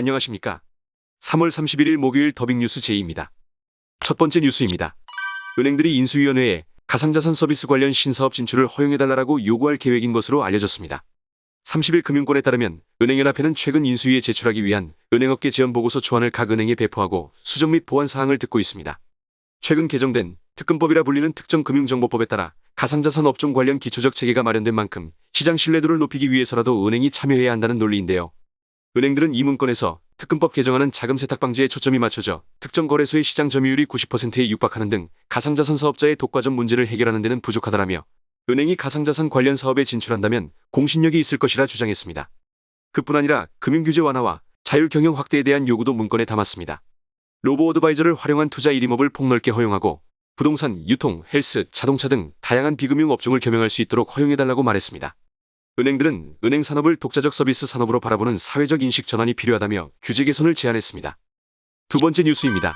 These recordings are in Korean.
안녕하십니까. 3월 31일 목요일 더빙뉴스 제이입니다. 첫 번째 뉴스입니다. 은행들이 인수위원회에 가상자산 서비스 관련 신사업 진출을 허용해달라고 요구할 계획인 것으로 알려졌습니다. 30일 금융권에 따르면 은행연합회는 최근 인수위에 제출하기 위한 은행업계 제언보고서 초안을 각 은행에 배포하고 수정 및 보완 사항을 듣고 있습니다. 최근 개정된 특금법이라 불리는 특정금융정보법에 따라 가상자산 업종 관련 기초적 체계가 마련된 만큼 시장 신뢰도를 높이기 위해서라도 은행이 참여해야 한다는 논리인데요. 은행들은 이 문건에서 특금법 개정안은 자금 세탁 방지에 초점이 맞춰져 특정 거래소의 시장 점유율이 90%에 육박하는 등 가상자산 사업자의 독과점 문제를 해결하는 데는 부족하다라며 은행이 가상자산 관련 사업에 진출한다면 공신력이 있을 것이라 주장했습니다. 그뿐 아니라 금융규제 완화와 자율경영 확대에 대한 요구도 문건에 담았습니다. 로보어드바이저를 활용한 투자 1임업을 폭넓게 허용하고 부동산, 유통, 헬스, 자동차 등 다양한 비금융 업종을 겸용할 수 있도록 허용해달라고 말했습니다. 은행들은 은행 산업을 독자적 서비스 산업으로 바라보는 사회적 인식 전환이 필요하다며 규제 개선을 제안했습니다. 두 번째 뉴스입니다.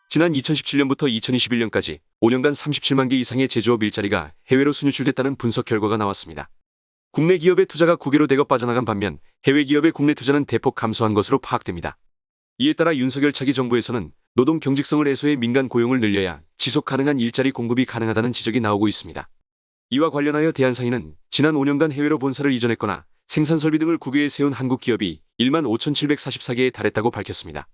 지난 2017년부터 2021년까지 5년간 37만 개 이상의 제조업 일자리가 해외로 순유출됐다는 분석 결과가 나왔습니다. 국내 기업의 투자가 국외로 대거 빠져나간 반면 해외 기업의 국내 투자는 대폭 감소한 것으로 파악됩니다. 이에 따라 윤석열 차기 정부에서는 노동 경직성을 해소해 민간 고용을 늘려야 지속 가능한 일자리 공급이 가능하다는 지적이 나오고 있습니다. 이와 관련하여 대한상인은 지난 5년간 해외로 본사를 이전했거나 생산설비 등을 국외에 세운 한국 기업이 1만 5,744개에 달했다고 밝혔습니다.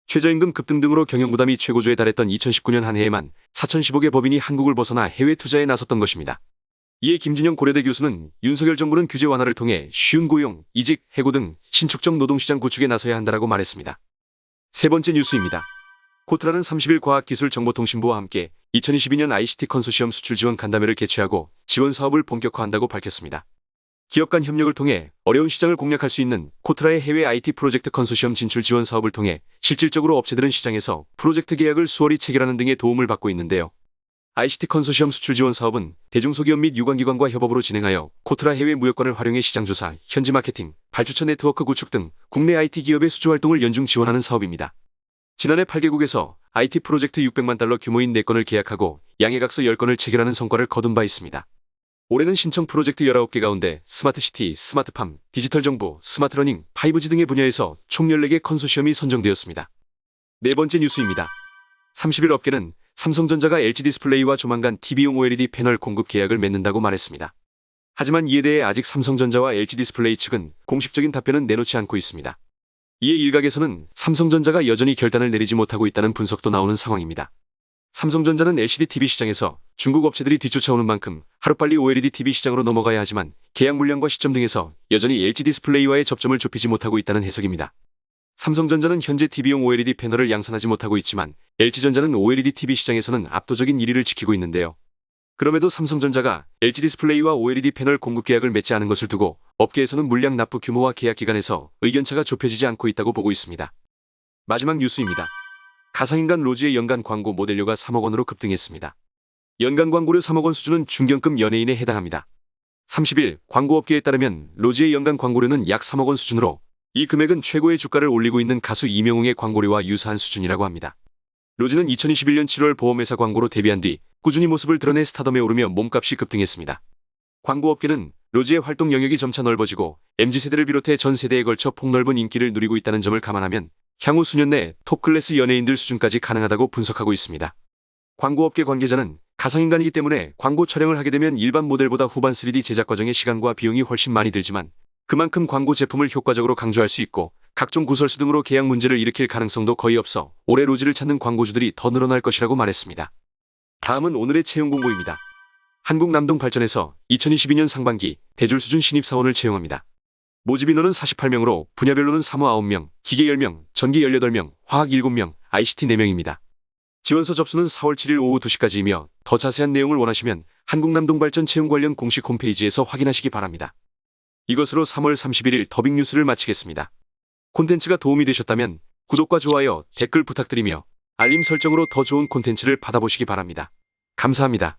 최저임금 급등 등으로 경영부담이 최고조에 달했던 2019년 한 해에만 4,015개 법인이 한국을 벗어나 해외 투자에 나섰던 것입니다. 이에 김진영 고려대 교수는 윤석열 정부는 규제 완화를 통해 쉬운 고용, 이직, 해고 등 신축적 노동시장 구축에 나서야 한다라고 말했습니다. 세 번째 뉴스입니다. 코트라는 30일 과학기술정보통신부와 함께 2022년 ICT 컨소시엄 수출 지원 간담회를 개최하고 지원 사업을 본격화한다고 밝혔습니다. 기업 간 협력을 통해 어려운 시장을 공략할 수 있는 코트라의 해외 IT 프로젝트 컨소시엄 진출 지원 사업을 통해 실질적으로 업체들은 시장에서 프로젝트 계약을 수월히 체결하는 등의 도움을 받고 있는데요. ICT 컨소시엄 수출 지원 사업은 대중소기업 및 유관기관과 협업으로 진행하여 코트라 해외 무역관을 활용해 시장조사, 현지 마케팅, 발주처 네트워크 구축 등 국내 IT 기업의 수주 활동을 연중 지원하는 사업입니다. 지난해 8개국에서 IT 프로젝트 600만 달러 규모인 4건을 계약하고 양해각서 10건을 체결하는 성과를 거둔 바 있습니다. 올해는 신청 프로젝트 19개 가운데 스마트시티, 스마트팜, 디지털정부, 스마트러닝, 5G 등의 분야에서 총 14개 컨소시엄이 선정되었습니다. 네 번째 뉴스입니다. 30일 업계는 삼성전자가 LG디스플레이와 조만간 TV용 OLED 패널 공급 계약을 맺는다고 말했습니다. 하지만 이에 대해 아직 삼성전자와 LG디스플레이 측은 공식적인 답변은 내놓지 않고 있습니다. 이에 일각에서는 삼성전자가 여전히 결단을 내리지 못하고 있다는 분석도 나오는 상황입니다. 삼성전자는 LCD TV 시장에서 중국 업체들이 뒤쫓아오는 만큼 하루빨리 OLED TV 시장으로 넘어가야 하지만 계약 물량과 시점 등에서 여전히 LG 디스플레이와의 접점을 좁히지 못하고 있다는 해석입니다. 삼성전자는 현재 TV용 OLED 패널을 양산하지 못하고 있지만 LG전자는 OLED TV 시장에서는 압도적인 1위를 지키고 있는데요. 그럼에도 삼성전자가 LG 디스플레이와 OLED 패널 공급 계약을 맺지 않은 것을 두고 업계에서는 물량 납부 규모와 계약 기간에서 의견차가 좁혀지지 않고 있다고 보고 있습니다. 마지막 뉴스입니다. 가상인간 로지의 연간 광고 모델료가 3억 원으로 급등했습니다. 연간 광고료 3억 원 수준은 중견급 연예인에 해당합니다. 30일 광고업계에 따르면 로지의 연간 광고료는 약 3억 원 수준으로 이 금액은 최고의 주가를 올리고 있는 가수 이명웅의 광고료와 유사한 수준이라고 합니다. 로지는 2021년 7월 보험회사 광고로 데뷔한 뒤 꾸준히 모습을 드러내 스타덤에 오르며 몸값이 급등했습니다. 광고업계는 로지의 활동 영역이 점차 넓어지고 MZ세대를 비롯해 전 세대에 걸쳐 폭넓은 인기를 누리고 있다는 점을 감안하면 향후 수년 내 톱클래스 연예인들 수준까지 가능하다고 분석하고 있습니다. 광고업계 관계자는 가상인간이기 때문에 광고 촬영을 하게 되면 일반 모델보다 후반 3D 제작 과정의 시간과 비용이 훨씬 많이 들지만 그만큼 광고 제품을 효과적으로 강조할 수 있고 각종 구설수 등으로 계약 문제를 일으킬 가능성도 거의 없어 올해 로지를 찾는 광고주들이 더 늘어날 것이라고 말했습니다. 다음은 오늘의 채용 공고입니다. 한국남동발전에서 2022년 상반기 대졸 수준 신입사원을 채용합니다. 모집 인원은 48명으로 분야별로는 사무 9명, 기계 10명, 전기 18명, 화학 7명, ICT 4명입니다. 지원서 접수는 4월 7일 오후 2시까지이며 더 자세한 내용을 원하시면 한국남동발전 채용 관련 공식 홈페이지에서 확인하시기 바랍니다. 이것으로 3월 31일 더빙뉴스를 마치겠습니다. 콘텐츠가 도움이 되셨다면 구독과 좋아요, 댓글 부탁드리며 알림 설정으로 더 좋은 콘텐츠를 받아보시기 바랍니다. 감사합니다.